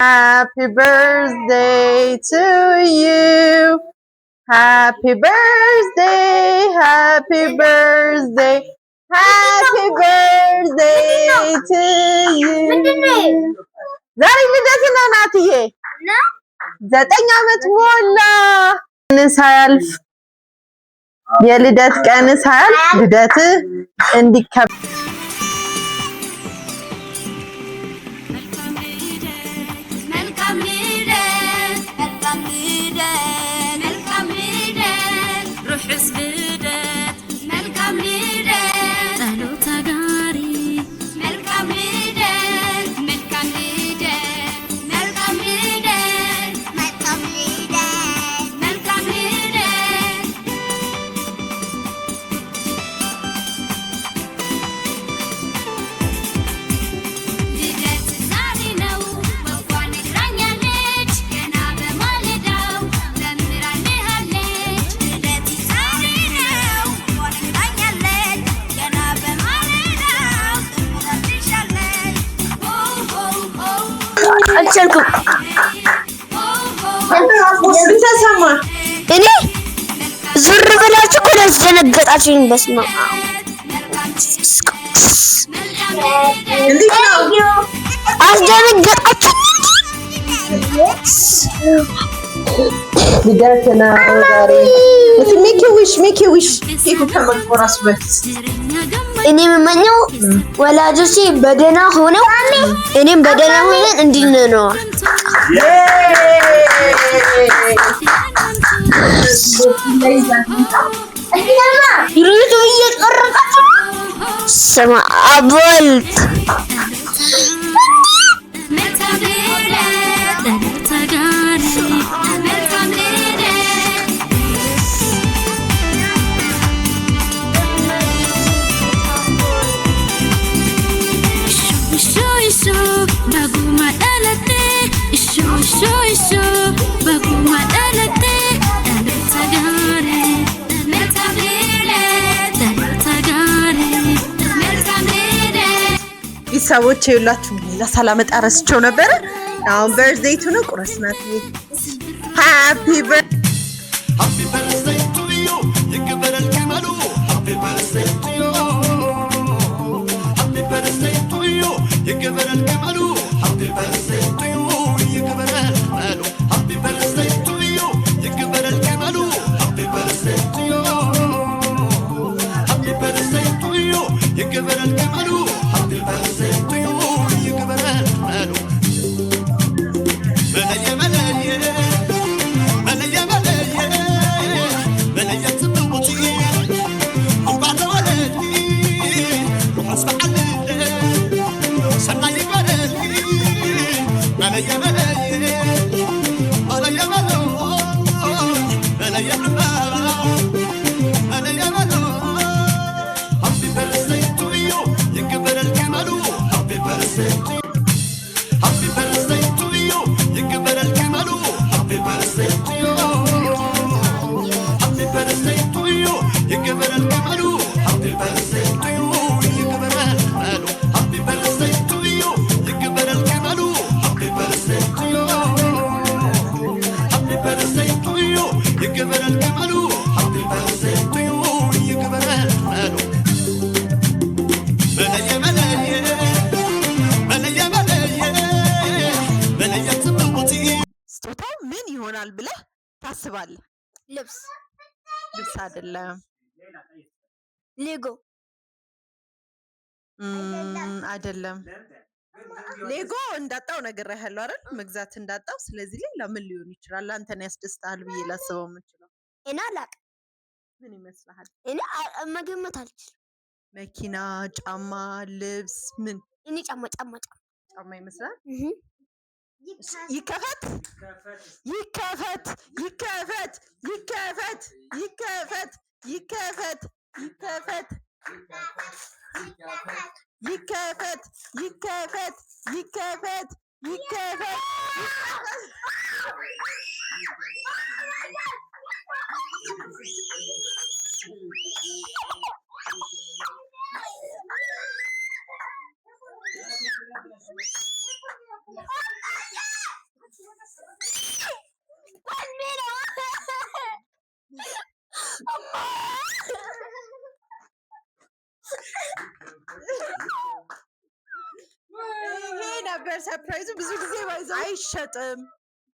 Happy birthday to you. Happy birthday, happy birthday, happy birthday to you. ዛሬ ልደት ነው ናትዬ። 9 ዓመት ሞላ። ሳያልፍ የልደት ቀን ሳያልፍ ልደት እንዲከበር አልቻልኩም። ተሰማ እኔ ዙር ብላችሁ እኮ ያስደነገጣችሁኝ። በስመ አብ አስደነገጣችሁኝ። ልደትና ዛሬ ሜክ ዊሽ ኬኩ ከመቆረሱ በፊት እኔ የምመኘው ወላጆቼ በደህና ሆነው እኔም በደህና ሆነን እንድንኖር። ይሩቱ እየቀረቃችሁ ስማ አቦልት ሰዎች ይላችሁ ለሰላም ጣረስቸው ነበር። አሁን በርዝዴይ ቱ ነው። ቁርስ ናት። ሃፒ በርዝዴይ ቱ ዩ ይከበራል ከመሉ ሃፒ በርዝዴይ ቱ ዩ ሃፒ በርዝዴይ ቱ ዩ ይከበራል ከመሉ ሃፒ በርዝዴይ ቱ ዩ ይከበራል ከመሉ ሃፒ በርዝዴይ ቱ ዩ ይከበራል ከመሉ ሃፒ በርዝዴይ ቱ ዩ ሃፒ በርዝዴይ ቱ ዩ ይከበራል ከመሉ ሃፒ በርዝዴይ ስጦታው ምን ይሆናል ብለህ ታስባለህ? ልብስ አይደለም። ሌጎ አይደለም። ሌጎ እንዳጣው ነግሬሃለሁ አይደል? መግዛት እንዳጣው። ስለዚህ ሌላ ምን ሊሆን ይችላል? አንተን ያስደስታል ብዬ ላስበው የምችለው እኔ አላውቅም። ምን ይመስልሃል? እኔ መገመት አልችልም። መኪና፣ ጫማ፣ ልብስ ምን? እኔ ጫማ ይመስላል። ይከፈት ይከፈት ይከፈት ይከፈት ይከፈት ይከፈት ይከፈት ይከፈት ይከፈት ይከፈት ይከፈት ነበር ሰርፕራይዙ። ብዙ ጊዜ ባይዘው አይሸጥም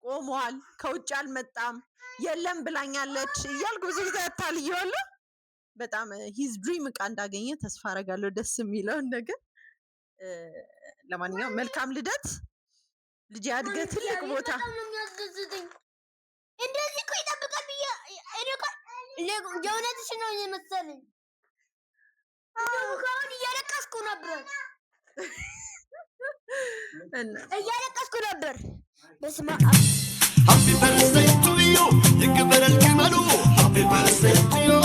ቆሟል፣ ከውጭ አልመጣም፣ የለም ብላኛለች እያልኩ ብዙ ጊዜ አታልየዋለሁ። በጣም ሂዝ ድሪም እቃ እንዳገኘ ተስፋ አደርጋለሁ። ደስ የሚለውን ነገር ለማንኛውም መልካም ልደት ልጅ፣ አድገ ትልቅ ቦታ እንደዚህ እኮ ይጠብቃል ብዬ እኔ እኮ የእውነትሽ ነው የመሰለኝ። አሁን እያለቀስኩ ነበር በስመ አብ Happy birthday to you يكبر الجمل Happy birthday to you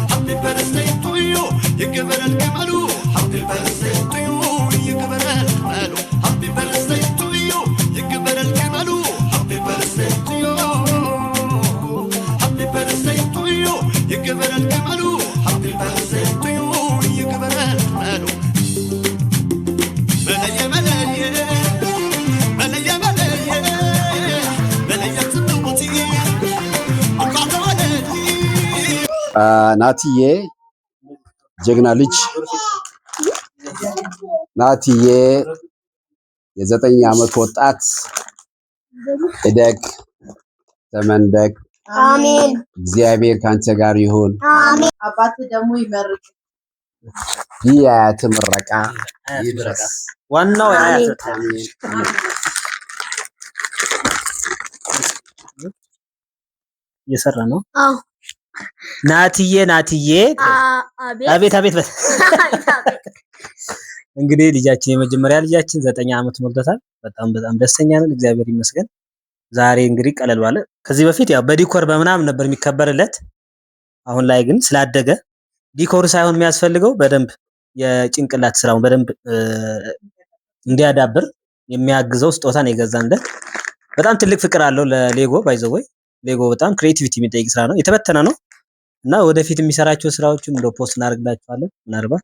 Happy birthday to you يكبر الجمل Happy birthday to you يكبر الجمل Happy birthday to you يكبر الجمل Happy birthday to you Happy birthday to you يكبر الجمل Happy birthday to you يكبر الجمل ملايا ملايا ملايا ملايا ናትዬ ጀግና ልጅ ናትዬ የ9 ዓመት ወጣት እደግ ተመንደግ። አሜን። እግዚአብሔር ካንተ ጋር ይሁን። አሜን። አባት ደግሞ ይመርቅ። የአያት ምረቃ ይድረስ። ዋናው የአያት እየሰራ ነው። አዎ ናትዬ አቤት አቤት። እንግዲህ ልጃችን የመጀመሪያ ልጃችን 9 ዓመት ሞልቶታል። በጣም ደስተኛ ነን፣ እግዚአብሔር ይመስገን። ዛሬ እንግዲህ ቀለል ባለ ከዚህ በፊት ያው በዲኮር በምናምን ነበር የሚከበርለት። አሁን ላይ ግን ስላደገ ዲኮር ሳይሆን የሚያስፈልገው በደንብ የጭንቅላት ስራውን በደንብ እንዲያዳብር የሚያግዘው ስጦታን የገዛንለት። በጣም ትልቅ ፍቅር አለው ለሌጎ ባይዘወይ ሌጎ በጣም ክሬቲቪቲ የሚጠይቅ ስራ ነው። የተበተነ ነው እና ወደፊት የሚሰራቸው ስራዎችን እንደ ፖስት እናደርግላችኋለን ምናልባት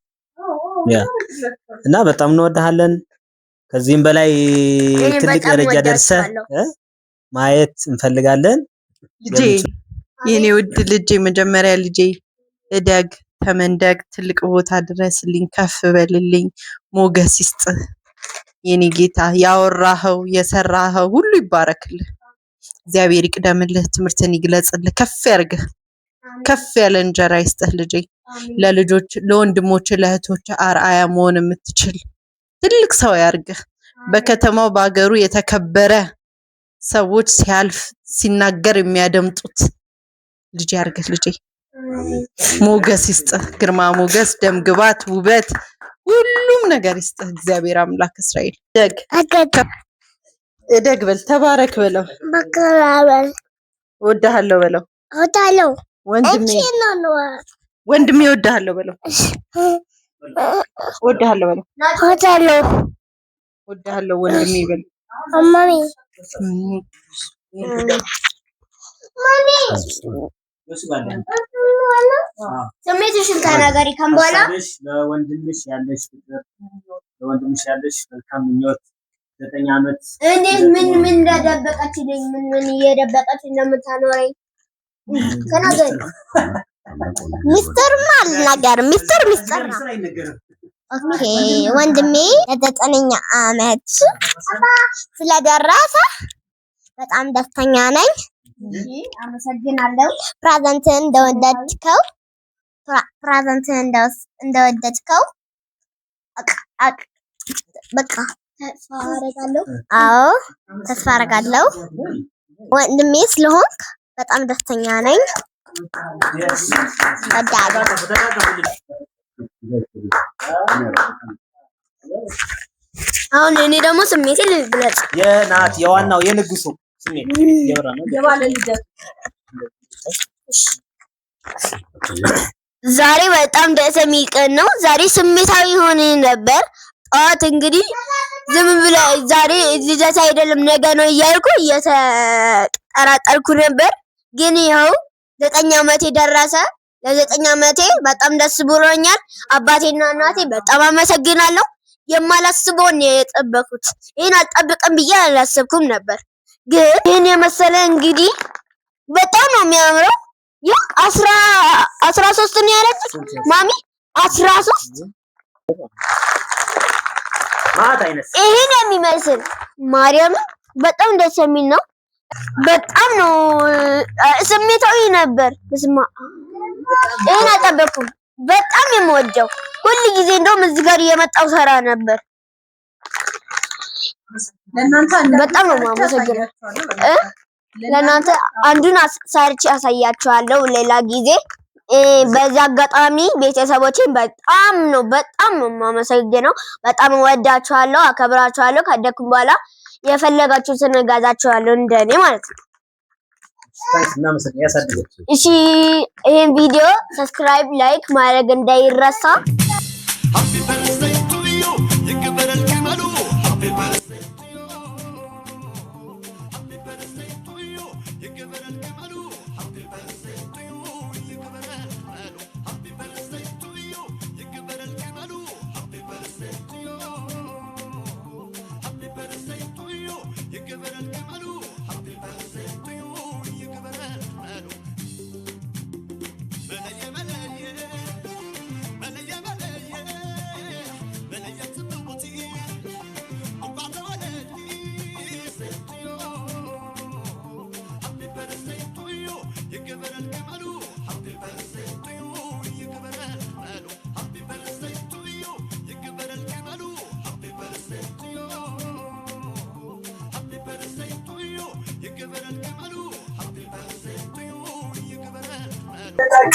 እና በጣም እንወዳሃለን። ከዚህም በላይ ትልቅ ደረጃ ደርሰህ ማየት እንፈልጋለን። ልጄ የኔ ውድ ልጄ መጀመሪያ ልጄ እደግ ተመንደግ፣ ትልቅ ቦታ ድረስልኝ፣ ከፍ በልልኝ፣ ሞገስ ይስጥህ የኔ ጌታ። ያወራኸው የሰራኸው ሁሉ ይባረክልህ። እግዚአብሔር ይቅደምልህ፣ ትምህርትን ይግለጽልህ፣ ከፍ ያርግህ፣ ከፍ ያለ እንጀራ ይስጥህ ልጄ። ለልጆች ለወንድሞች ለእህቶች አርአያ መሆን የምትችል ትልቅ ሰው ያርግህ። በከተማው በአገሩ የተከበረ ሰዎች ሲያልፍ ሲናገር የሚያደምጡት ልጅ ያርግህ ልጄ። ሞገስ ይስጥህ፣ ግርማ ሞገስ፣ ደም ግባት፣ ውበት፣ ሁሉም ነገር ይስጥህ እግዚአብሔር አምላክ። እስራኤል እደግ በል፣ ተባረክ በለው፣ እወድሃለሁ በለው፣ ወንድሜ እወድሃለሁ በለው፣ እወድሃለሁ በለው፣ እወድሃለሁ ወንድሜ በለው። ስሜትሽን ተናገሪ። ከም በኋላ ለወንድምሽ ያለሽ ፍቅር፣ ለወንድምሽ ያለሽ መልካም ምኞት 9 ዓመት እንዴት ምን እንደደበቀችልኝ ምን እየደበቀች እንደምታኖረኝ ተናገሪ። ሚስጥር ሚስጥር ነው። ኦኬ ወንድሜ የ9ኛ ዓመት ስለደረሰ በጣም ደስተኛ ነኝ። አመሰግናለሁ። ፕሬዘንትን እንደወደድከው በቃ ተስፋ አደርጋለሁ። አዎ ተስፋ አደርጋለሁ። ወንድሜ ስለሆንክ በጣም ደስተኛ ነኝ። አሁን እኔ ደግሞ ስሜቴ ልግለጽ። የናት የዋናው የንጉሱ ስሜት የበራ ነው። የባለ ልደት ዛሬ በጣም ደስ የሚል ቀን ነው። ዛሬ ስሜታዊ ሆኜ ነበር። ጠዋት እንግዲህ ዝም ብለህ ዛሬ ልደት አይደለም ነገ ነው እያልኩ እየተጠራጠርኩ ነበር። ግን ይኸው 9 ዓመቴ ደረሰ። ለ9 ዓመቴ በጣም ደስ ብሎኛል። አባቴና እናቴ በጣም አመሰግናለሁ። የማላስበውን የጠበቁት ይሄን አልጠብቅም ብዬ አላሰብኩም ነበር። ግን ይሄን የመሰለ እንግዲህ በጣም ነው የሚያምረው። ያ 13 ነው ያለች ማሚ 13 ማት አይነት ይሄን የሚመስል ማርያም በጣም ደስ የሚል ነው። በጣም ነው ስሜታዊ ነበር። በስማ ይሄን አልጠበኩም። በጣም የምወደው ሁሉ ጊዜ እንደውም እዚህ ጋር እየመጣው ሰራ ነበር። በጣም ነው የማመሰግነው። ለእናንተ አንዱን ሰርቼ አሳያችኋለሁ ሌላ ጊዜ። በዛ አጋጣሚ ቤተሰቦቼን በጣም ነው የማመሰግነው። በጣም እወዳችኋለሁ፣ አከብራችኋለሁ። ካደኩም በኋላ የፈለጋችሁትን እጋዛችኋለሁ እንደኔ ማለት ነው። እሺ ይሄን ቪዲዮ ሰብስክራይብ፣ ላይክ ማድረግ እንዳይረሳ።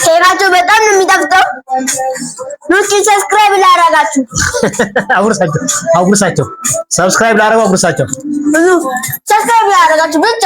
ኬካቸው በጣም ነው የሚጣፍጠው። ኑስ ሰብስክራይብ ላደረጋችሁ አጉርሳቸው። ሰብስክራይብ ላደረጋችሁ አጉርሳቸው። ሰብስክራይብ ላደረጋችሁ ብቻ